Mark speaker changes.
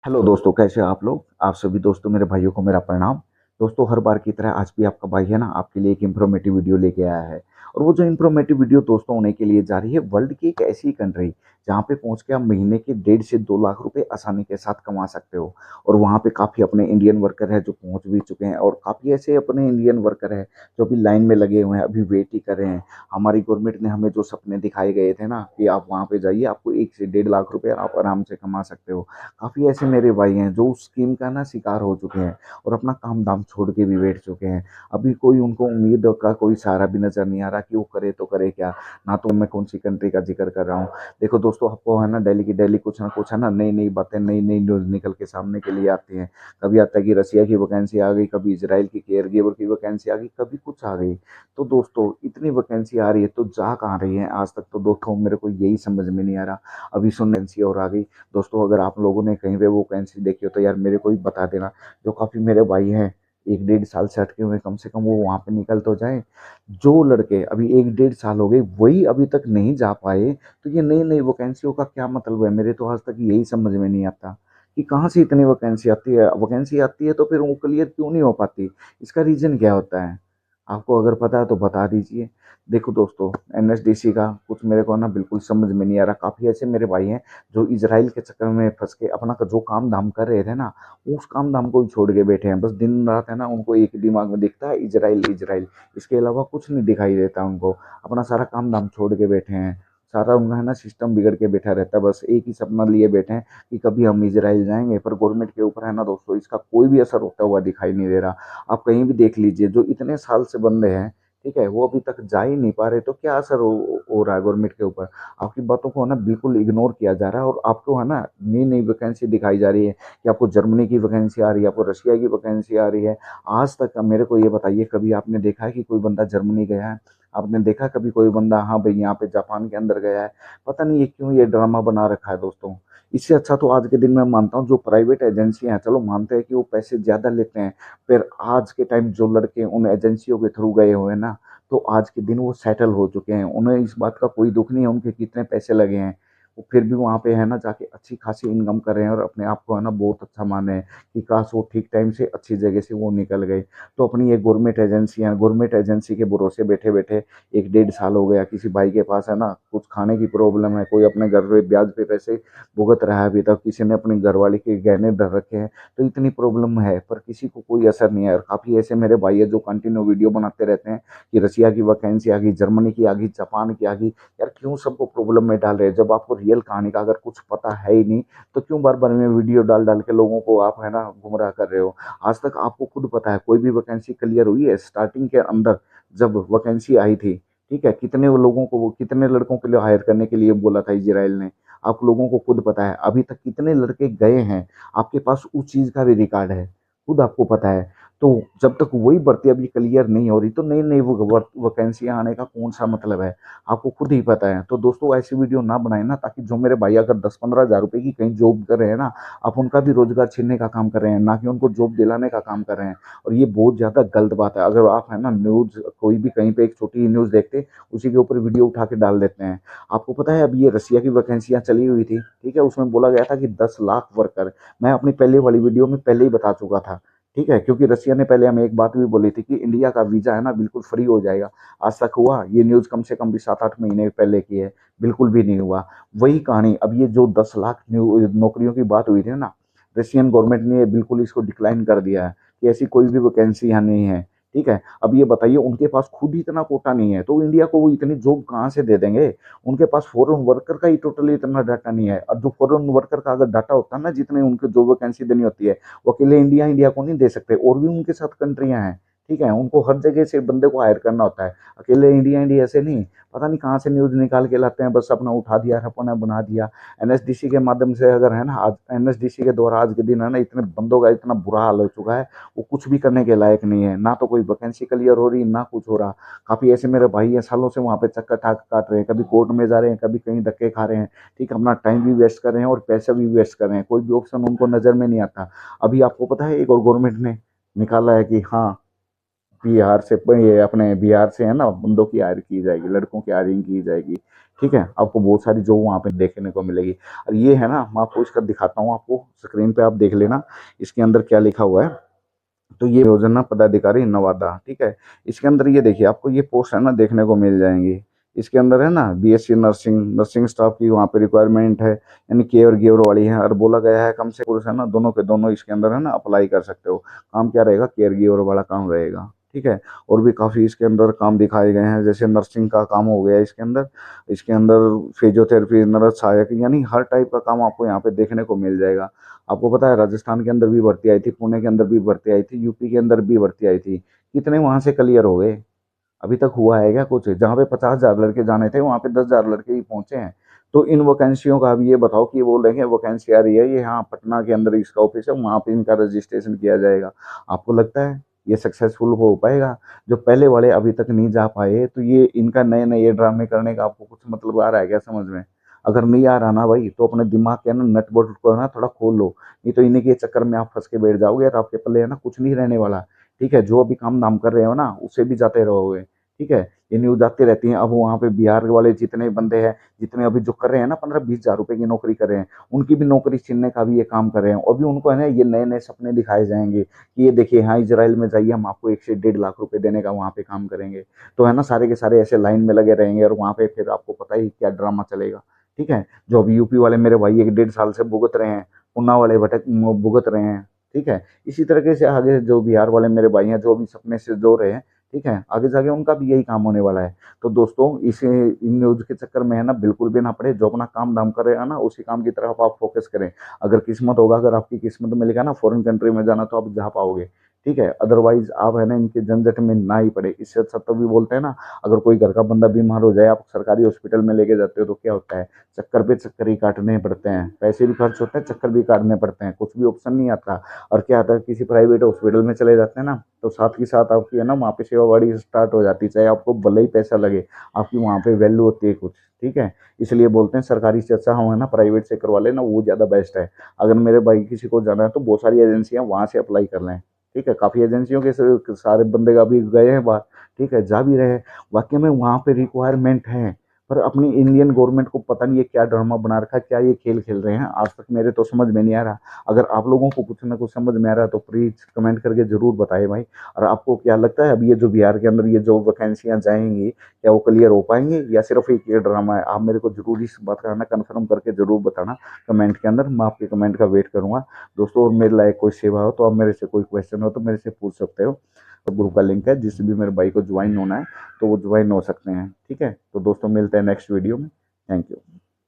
Speaker 1: Hello दोस्तों, कैसे हो आप लोग। आप सभी दोस्तों, मेरे भाइयों को मेरा प्रणाम। दोस्तों, हर बार की तरह आज भी आपका भाई है ना, आपके लिए एक इन्फॉर्मेटिव वीडियो लेके आया है। और वो जो इन्फॉर्मेटिव वीडियो दोस्तों होने के लिए जा रही है वर्ल्ड की एक ऐसी कंट्री जहाँ पे पहुंच के आप महीने के 1.5 से 2 लाख रुपए आसानी के साथ कमा सकते हो। और वहाँ पे काफ़ी अपने इंडियन वर्कर है जो पहुंच भी चुके हैं, और काफ़ी ऐसे अपने इंडियन वर्कर है जो अभी लाइन में लगे हुए हैं, अभी वेट ही कर रहे हैं। हमारी गवर्नमेंट ने हमें जो सपने दिखाए गए थे ना कि आप वहाँ पे जाइए, आपको 1 से 1.5 लाख रुपए आप आराम से कमा सकते हो। काफ़ी ऐसे मेरे भाई हैं जो उस स्कीम का ना शिकार हो चुके हैं और अपना काम धाम छोड़ के भी बैठ चुके हैं। अभी कोई उनको उम्मीद का कोई सहारा भी नजर नहीं आ रहा कि वो करे तो करे क्या। ना तो मैं कौन सी कंट्री का जिक्र कर रहा हूँ। देखो दोस्तों, आपको है ना डेली की डेली कुछ ना कुछ है ना नई नई बातें, नई नई न्यूज़ निकल के सामने के लिए आती हैं। कभी आता है कि रसिया की वैकेंसी आ गई, कभी इसराइल की केयर गिवर की वैकेंसी आ गई, कभी कुछ आ गई। तो दोस्तों, इतनी वैकेंसी आ रही है तो जा कहाँ रही है आज तक, तो दोस्तों मेरे को यही समझ में नहीं आ रहा। अभी सुन वैकेंसी और आ गई। दोस्तों, अगर आप लोगों ने कहीं पे वो वैकेंसी देखी हो तो यार मेरे को भी बता देना। जो काफ़ी मेरे भाई हैं 1 1.5 साल से अटके हुए, कम से कम वो वहाँ पे निकल तो जाए। जो लड़के अभी 1 1.5 साल हो गए वही अभी तक नहीं जा पाए, तो ये नई नई वैकेंसियों का क्या मतलब है। मेरे तो आज तक यही समझ में नहीं आता कि कहाँ से इतनी वैकेंसी आती है तो फिर वो क्लियर क्यों नहीं हो पाती। इसका रीज़न क्या होता है। आपको अगर पता है तो बता दीजिए। देखो दोस्तों, एनएसडीसी का कुछ मेरे को ना बिल्कुल समझ में नहीं आ रहा। काफ़ी ऐसे मेरे भाई हैं जो इजराइल के चक्कर में फंस के अपना जो काम धाम कर रहे थे ना, उस काम धाम को ही छोड़ के बैठे हैं। बस दिन रात है ना उनको एक ही दिमाग में दिखता है, इजराइल इजराइल। इसके अलावा कुछ नहीं दिखाई देता उनको। अपना सारा काम धाम छोड़ के बैठे हैं। सारा उनका है ना सिस्टम बिगड़ के बैठा रहता है। बस एक ही सपना लिए बैठे हैं कि कभी हम इजराइल जाएंगे, पर गवर्नमेंट के ऊपर है ना दोस्तों इसका कोई भी असर होता हुआ दिखाई नहीं दे रहा। आप कहीं भी देख लीजिए, जो इतने साल से बंदे हैं, ठीक है, वो अभी तक जा ही नहीं पा रहे, तो क्या असर हो रहा है गवर्नमेंट के ऊपर। आपकी बातों को है ना बिल्कुल इग्नोर किया जा रहा है, और आपको है ना नई नई वैकेंसी दिखाई जा रही है कि आपको जर्मनी की वैकेंसी आ रही है, आपको रशिया की वैकेंसी आ रही है। आज तक का मेरे को ये बताइए, कभी आपने देखा है कि कोई बंदा जर्मनी गया है। आपने देखा कभी कोई बंदा हाँ भाई यहाँ पे जापान के अंदर गया है। पता नहीं ये क्यों ये ड्रामा बना रखा है दोस्तों। इससे अच्छा तो आज के दिन मैं मानता हूँ जो प्राइवेट एजेंसियां हैं, चलो मानते हैं कि वो पैसे ज्यादा लेते हैं, फिर आज के टाइम जो लड़के उन एजेंसियों के थ्रू गए हुए हैं ना, तो आज के दिन वो सेटल हो चुके हैं। उन्हें इस बात का कोई दुख नहीं है उनके कितने पैसे लगे हैं। वो फिर भी वहाँ पे है ना जाके अच्छी खासी इनकम कर रहे हैं, और अपने आप को है ना बहुत अच्छा माने हैं कि काश वो ठीक टाइम से अच्छी जगह से वो निकल गए। तो अपनी ये गवर्नमेंट एजेंसी के भरोसे बैठे बैठे 1 1.5 साल हो गया। किसी भाई के पास है ना कुछ खाने की प्रॉब्लम है, कोई अपने घर पे ब्याज पे पैसे भुगत रहा है अभी तक, किसी ने अपनी घरवाली के गहने धर रखे हैं। तो इतनी प्रॉब्लम है पर किसी को कोई असर नहीं है। और काफ़ी ऐसे मेरे भाई है जो कंटिन्यू वीडियो बनाते रहते हैं कि रसिया की वैकेंसी आ गई, जर्मनी की आ गई, जापान की आ गई। यार क्यों सबको प्रॉब्लम में डाल रहे हैं, जब आपको रियल कहानी का अगर कुछ पता है ही नहीं, तो क्यों बार बार में वीडियो डाल डाल के लोगों को आप है ना गुमराह कर रहे हो। आज तक आपको खुद पता है कोई भी वैकेंसी क्लियर हुई है स्टार्टिंग के अंदर जब वैकेंसी आई थी, ठीक है, कितने वो लोगों को, वो कितने लड़कों के लिए हायर करने के लिए बोला था इजराइल ने। आप लोगों को खुद पता है अभी तक कितने लड़के गए हैं। आपके पास उस चीज का भी रिकॉर्ड है, खुद आपको पता है। तो जब तक वही भर्ती अभी क्लियर नहीं हो रही तो नई नई वैकेंसियां आने का कौन सा मतलब है, आपको खुद ही पता है। तो दोस्तों ऐसी वीडियो ना बनाए ना, ताकि जो मेरे भाई अगर 10 15 हज़ार रुपए की कहीं जॉब कर रहे हैं ना, आप उनका भी रोजगार छीनने का काम कर रहे हैं, ना कि उनको जॉब दिलाने का काम कर रहे हैं। और ये बहुत ज्यादा गलत बात है। अगर आप है ना न्यूज कोई भी कहीं पे एक छोटी न्यूज देखते, उसी के ऊपर वीडियो उठा के डाल देते हैं। आपको पता है अभी ये रसिया की वैकेंसियां चली हुई थी, ठीक है, उसमें बोला गया था कि 10 लाख वर्कर। मैं अपनी पहले वाली वीडियो में पहले ही बता चुका था, ठीक है, क्योंकि रसिया ने पहले हमें एक बात भी बोली थी कि इंडिया का वीजा है ना बिल्कुल फ्री हो जाएगा। आज तक हुआ ये न्यूज कम से कम भी 7 8 महीने पहले की है, बिल्कुल भी नहीं हुआ। वही कहानी अब ये जो 10 लाख नौकरियों की बात हुई थी ना, रशियन गवर्नमेंट ने बिल्कुल इसको डिक्लाइन कर दिया है कि ऐसी कोई भी वैकेंसी यहाँ नहीं है। ठीक है, अब ये बताइए उनके पास खुद ही इतना कोटा नहीं है तो इंडिया को वो इतनी जॉब कहाँ से दे देंगे। उनके पास फॉरेन वर्कर का ही टोटली इतना डाटा नहीं है। और जो फॉरेन वर्कर का अगर डाटा होता है ना, जितने उनके जॉब वैकेंसी देनी होती है, वो अकेले इंडिया इंडिया को नहीं दे सकते, और भी उनके साथ कंट्रियां हैं। ठीक है, उनको हर जगह से बंदे को हायर करना होता है, अकेले इंडिया इंडिया से नहीं। पता नहीं कहाँ से न्यूज निकाल के लाते हैं, बस अपना उठा दिया, अपना बना दिया। एनएसडीसी के माध्यम से अगर है ना, आज एनएसडीसी के द्वारा आज के दिन है ना इतने बंदों का इतना बुरा हाल हो चुका है, वो कुछ भी करने के लायक नहीं है। ना तो कोई वैकेंसी क्लियर हो रही, ना कुछ हो रहा। काफी ऐसे मेरे भाई है सालों से वहां पे चक्कर ठाक काट रहे हैं, कभी कोर्ट में जा रहे हैं, कभी कहीं धक्के खा रहे हैं। ठीक, अपना टाइम भी वेस्ट कर रहे हैं और पैसा भी वेस्ट कर रहे हैं, कोई भी ऑप्शन उनको नजर में नहीं आता। अभी आपको पता है एक और गवर्नमेंट ने निकाला है कि हाँ, बिहार से, ये अपने बिहार से है ना, बंदों की हायर की जाएगी, लड़कों की हायरिंग की जाएगी। ठीक है, आपको बहुत सारी जॉब वहाँ पे देखने को मिलेगी। और ये है ना, मैं आपको इसका दिखाता हूँ, आपको स्क्रीन पे आप देख लेना इसके अंदर क्या लिखा हुआ है। तो ये योजना पदाधिकारी नवादा, ठीक है। इसके अंदर ये देखिए, आपको ये पोस्ट है ना देखने को मिल जाएंगी। इसके अंदर है ना बीएससी नर्सिंग, नर्सिंग स्टाफ की वहाँ पे रिक्वायरमेंट है, यानी केयर गिवर वाली है। और बोला गया है कम से पुरुष है ना दोनों के दोनों इसके अंदर है ना अप्लाई कर सकते हो। काम क्या रहेगा, केयर गिवर वाला काम रहेगा। ठीक है, और भी काफ़ी इसके अंदर काम दिखाए गए हैं, जैसे नर्सिंग का काम हो गया इसके अंदर। इसके अंदर फिजियोथेरेपी, नर्स सहायक, यानी हर टाइप का काम आपको यहाँ पे देखने को मिल जाएगा। आपको पता है राजस्थान के अंदर भी भर्ती आई थी, पुणे के अंदर भी भर्ती आई थी, यूपी के अंदर भी भर्ती आई थी। कितने वहां से क्लियर हो गए? अभी तक हुआ है क्या कुछ? जहाँ पे 50,000 लड़के जाने थे वहां पे 10,000 लड़के ही पहुंचे हैं। तो इन वैकेंसियों का अब ये बताओ कि बोल रहे हैं वैकेंसी आ रही है, ये हाँ पटना के अंदर इसका ऑफिस है, वहां पे इनका रजिस्ट्रेशन किया जाएगा। आपको लगता है ये सक्सेसफुल हो पाएगा? जो पहले वाले अभी तक नहीं जा पाए, तो ये इनका नए नए ड्रामे करने का आपको कुछ मतलब आ रहा है क्या समझ में? अगर नहीं आ रहा ना भाई, तो अपने दिमाग के ना नट बोल्ट को ना थोड़ा खोल लो। नहीं तो इन्हीं के चक्कर में आप फंस के बैठ जाओगे और आपके पल्ले है ना कुछ नहीं रहने वाला। ठीक है, जो अभी काम धाम कर रहे हो ना उससे भी जाते रहोगे। ठीक है, ये न्यूज आती रहती है। अब वहाँ पे बिहार वाले जितने बंदे हैं, जितने अभी जो कर रहे हैं ना 15-20 हजार रुपए की नौकरी कर रहे हैं, उनकी भी नौकरी छीनने का भी ये काम कर रहे हैं। और भी उनको है ना ये नए नए सपने दिखाए जाएंगे कि ये देखिए हाँ इजराइल में जाइए, हम आपको 1 से 1.5 लाख रुपए देने का वहाँ पे काम करेंगे। तो है ना सारे के सारे ऐसे लाइन में लगे रहेंगे और वहाँ पे फिर आपको पता ही क्या ड्रामा चलेगा। ठीक है, जो अभी यूपी वाले मेरे भाई 1-1.5 साल से भुगत रहे हैं, उन्ना वाले भटक भुगत रहे हैं। ठीक है, इसी तरीके से आगे जो बिहार वाले मेरे भाई हैं जो अभी सपने से जो रहे हैं, ठीक है, आगे जाके उनका भी यही काम होने वाला है। तो दोस्तों इसे इन न्यूज के चक्कर में है ना बिल्कुल भी ना पड़े। जो अपना काम धाम करेगा ना उसी काम की तरफ आप फोकस करें। अगर किस्मत होगा, अगर आपकी किस्मत मिलेगा ना फॉरेन कंट्री में जाना, तो आप जा पाओगे। ठीक है, अदरवाइज आप है ना इनके झंझट में ना ही पड़े। इससे अच्छा तो भी बोलते हैं ना, अगर कोई घर का बंदा बीमार हो जाए, आप सरकारी हॉस्पिटल में लेके जाते हो तो क्या होता है, चक्कर पे चक्कर ही काटने पड़ते हैं, पैसे भी खर्च होते हैं, चक्कर भी काटने पड़ते हैं, कुछ भी ऑप्शन नहीं आता। और क्या आता है, किसी प्राइवेट हॉस्पिटल में चले जाते हैं ना, तो साथ ही साथ आपकी है ना वहाँ पे सेवा बाड़ी स्टार्ट हो जाती है, चाहे आपको भले ही पैसा लगे, आपकी वहाँ पे वैल्यू होती है कुछ। ठीक है, इसलिए बोलते हैं सरकारी से अच्छा हम है ना प्राइवेट से करवा लेना, वो ज़्यादा बेस्ट है। अगर मेरे भाई किसी को जाना है तो बहुत सारी एजेंसियाँ वहाँ से अप्लाई कर लें। ठीक है, काफ़ी एजेंसियों के सारे बंदे का भी गए हैं बाहर। ठीक है, जा भी रहे हैं, वाकई में वहाँ पे रिक्वायरमेंट है। पर अपनी इंडियन गवर्नमेंट को पता नहीं है क्या ड्रामा बना रखा है, क्या ये खेल खेल रहे हैं, आज तक मेरे तो समझ में नहीं आ रहा। अगर आप लोगों को कुछ ना कुछ समझ में आ रहा है तो प्लीज कमेंट करके जरूर बताएं भाई। और आपको क्या लगता है अभी ये जो बिहार के अंदर ये जो वैकेंसियां जाएंगी, क्या वो क्लियर हो पाएंगे या सिर्फ एक ये ड्रामा है? आप मेरे को जरूर इस बात का ना कन्फर्म करके जरूर बताना कमेंट के अंदर, मैं आपके कमेंट का वेट करूंगा। दोस्तों, और मेरे लायक कोई सेवा हो तो आप मेरे से कोई क्वेश्चन हो तो मेरे से पूछ सकते हो। तो ग्रुप का लिंक है, जिससे भी मेरे भाई को ज्वाइन होना है तो वो ज्वाइन हो सकते हैं। ठीक है, तो दोस्तों मिलते हैं नेक्स्ट वीडियो में। Thank you.